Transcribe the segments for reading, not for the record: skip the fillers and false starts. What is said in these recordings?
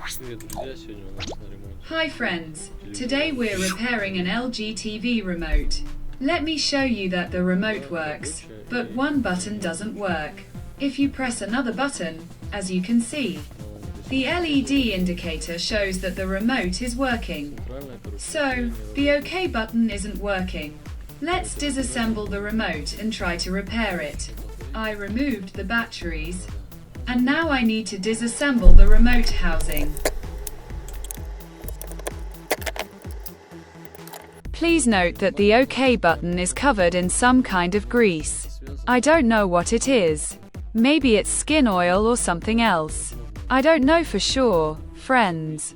Привет, друзья! Сегодня у нас на ремонте. Hi friends, today we're repairing an LG TV remote. Let me show you that the remote works, but one button doesn't work. If you press another button, as you can see, the LED indicator shows that the remote is working. So, the OK button isn't working. Let's disassemble the remote and try to repair it. I removed the batteries, and now I need to disassemble the remote housing. Please note that the OK button is covered in some kind of grease. I don't know what it is. Maybe it's skin oil or something else. I don't know for sure, friends.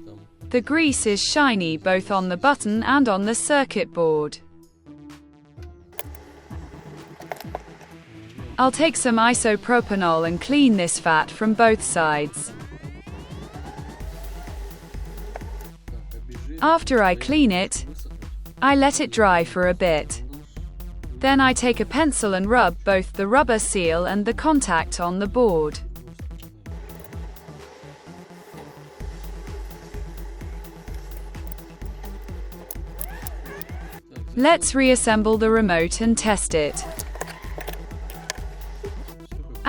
The grease is shiny both on the button and on the circuit board. I'll take some isopropanol and clean this fat from both sides. After I clean it, I let it dry for a bit. Then I take a pencil and rub both the rubber seal and the contact on the board. Let's reassemble the remote and test it.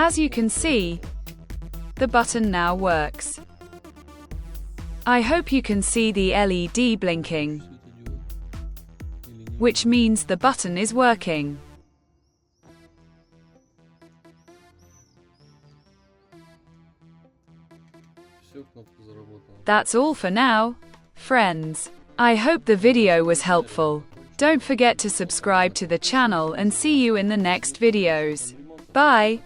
As you can see, the button now works. I hope you can see the LED blinking, which means the button is working. That's all for now, friends. I hope the video was helpful. Don't forget to subscribe to the channel and see you in the next videos. Bye!